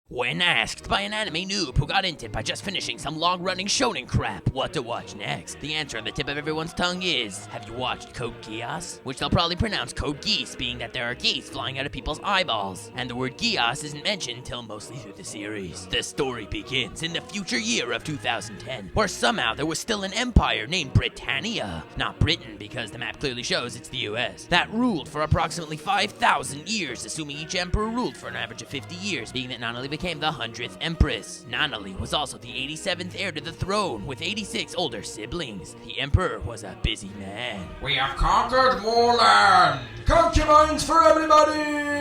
When asked by an anime noob who got into it by just finishing some long-running shonen crap what to watch next, the answer on the tip of everyone's tongue is, have you watched Code Geass? Which they'll probably pronounce Code Geass, being that there are geese flying out of people's eyeballs, and the word Geass isn't mentioned until mostly through the series. The story begins in the future year of 2010, where somehow there was still an empire named Britannia, not Britain because the map clearly shows it's the US, that ruled for approximately 5,000 years, assuming each emperor ruled for an average of 50 years, being that not only became the 100th empress. Nanali was also the 87th heir to the throne, with 86 older siblings. The emperor was a busy man. We have conquered more land! Concubines for everybody!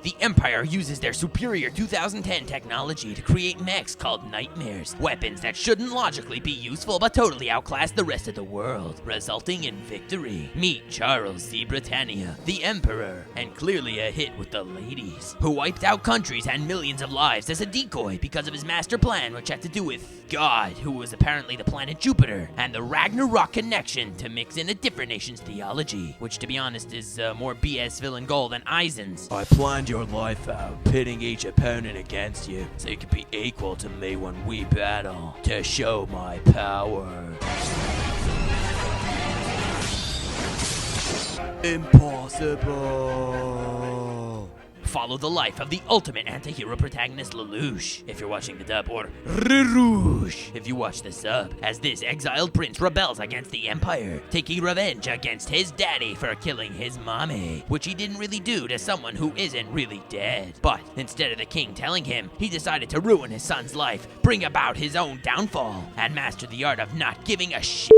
The Empire uses their superior 2010 technology to create mechs called nightmares, weapons that shouldn't logically be useful but totally outclass the rest of the world, resulting in victory. Meet Charles C. Britannia, the Emperor, and clearly a hit with the ladies, who wiped out countries and millions of lives as a decoy because of his master plan, which had to do with God, who was apparently the planet Jupiter, and the Ragnarok connection to mix in a different nation's theology, which to be honest is more BS villain goal than Eisen's. I planned your life out, pitting each opponent against you, so you could be equal to me when we battle, to show my power. Impossible. Follow the life of the ultimate anti-hero protagonist Lelouch, if you're watching the dub, or Lelouch, if you watch the sub, as this exiled prince rebels against the Empire, taking revenge against his daddy for killing his mommy, which he didn't really do to someone who isn't really dead. But instead of the king telling him, he decided to ruin his son's life, bring about his own downfall, and master the art of not giving a shit.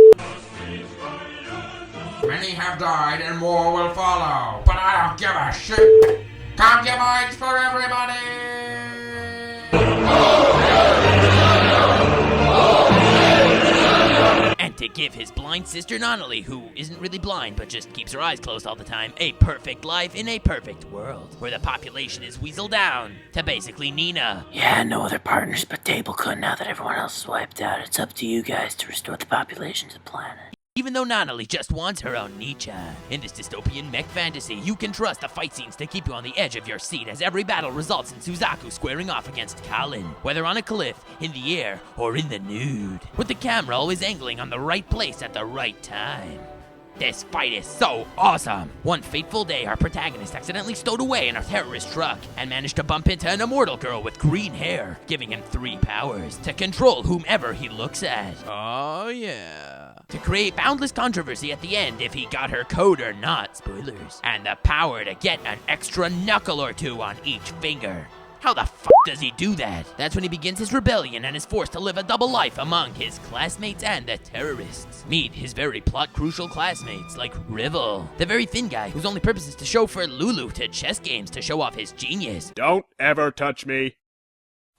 Many have died and more will follow, but I don't give a shit! Concubines for everybody! And to give his blind sister Nanali, who isn't really blind but just keeps her eyes closed all the time, a perfect life in a perfect world, where the population is weaseled down to basically Nina. Yeah, no other partners but Tablecun now that everyone else is wiped out. It's up to you guys to restore the population to the planet. Even though Nanali just wants her own Nietzsche. In this dystopian mech fantasy, you can trust the fight scenes to keep you on the edge of your seat, as every battle results in Suzaku squaring off against Kalin, whether on a cliff, in the air, or in the nude, with the camera always angling on the right place at the right time. This fight is so awesome! One fateful day, our protagonist accidentally stowed away in a terrorist truck and managed to bump into an immortal girl with green hair, giving him 3 powers: to control whomever he looks at. Oh yeah. To create boundless controversy at the end if he got her code or not, spoilers. And the power to get an extra knuckle or 2 on each finger. How the fuck does he do that? That's when he begins his rebellion and is forced to live a double life among his classmates and the terrorists. Meet his very plot-crucial classmates, like Rivel, the very thin guy whose only purpose is to chauffeur Lulu to chess games to show off his genius. Don't ever touch me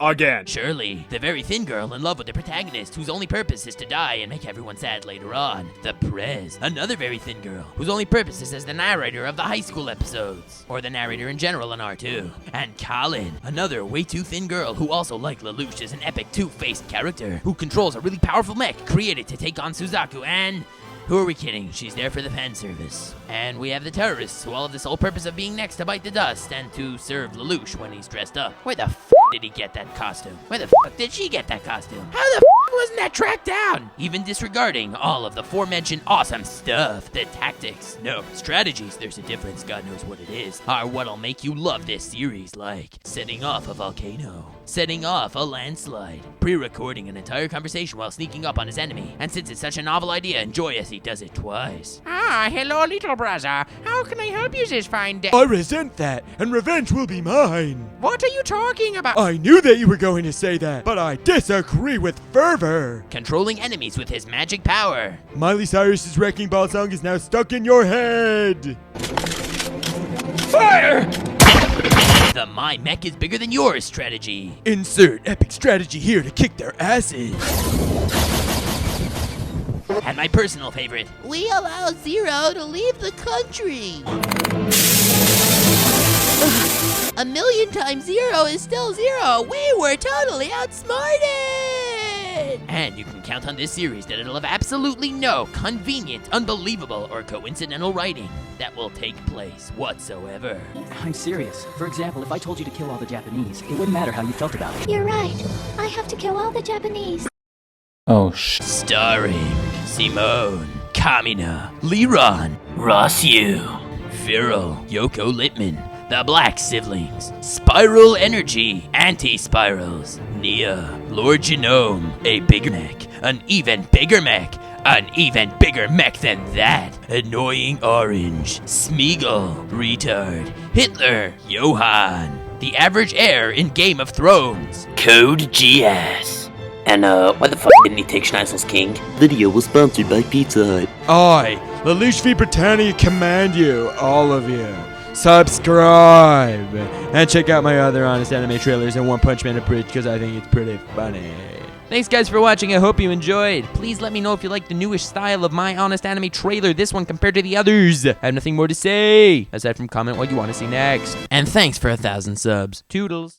again. Shirley, the very thin girl in love with the protagonist whose only purpose is to die and make everyone sad later on. The Prez, another very thin girl whose only purpose is as the narrator of the high school episodes, or the narrator in general in R2. And Kalin, another way too thin girl who also, like Lelouch, is an epic two-faced character who controls a really powerful mech created to take on Suzaku, and who are we kidding? She's there for the fan service. And we have the terrorists, who all have the sole purpose of being next to bite the dust and to serve Lelouch when he's dressed up. Where the f*** did he get that costume? Where the f*** did she get that costume? How the f*** wasn't that tracked down? Even disregarding all of the aforementioned awesome stuff, the tactics, no, strategies, there's a difference, God knows what it is, are what'll make you love this series, like setting off a volcano, setting off a landslide, pre-recording an entire conversation while sneaking up on his enemy, and since it's such a novel idea, enjoy as he does it twice. Ah, hello, little brother. How can I help you this fine day? I resent that, and revenge will be mine. What are you talking about? I knew that you were going to say that, but I disagree with fervor. Controlling enemies with his magic power. Miley Cyrus's Wrecking Ball song is now stuck in your head. Fire! The my mech is bigger than yours strategy. Insert epic strategy here to kick their asses. And my personal favorite, we allow Zero to leave the country. 1,000,000 times 0 is still 0. We were totally outsmarted. And you can count on this series that it'll have absolutely no convenient, unbelievable, or coincidental writing that will take place whatsoever. I'm serious. For example, if I told you to kill all the Japanese, it wouldn't matter how you felt about it. You're right. I have to kill all the Japanese. Oh, Starring Simone, Kamina, Liron, Ross Yu, Viral, Yoko Littman, The Black Siblings, Spiral Energy, Anti-Spirals, Nia, Lord Genome, a bigger mech, an even bigger mech, an even bigger mech than that, Annoying Orange, Smeagol, Retard, Hitler, Johan, the average heir in Game of Thrones, Code Geass. And why the fuck didn't he take Schneisel's king? Video was sponsored by Pizza Hut. I, Lelouch v. Britannia, command you, all of you, subscribe and check out my other Honest Anime trailers and One Punch Man Abridged because I think it's pretty funny. Thanks guys for watching, I hope you enjoyed. Please let me know if you like the newish style of my Honest Anime trailer, this one compared to the others. I have nothing more to say, aside from comment what you want to see next. And thanks for 1,000 subs. Toodles.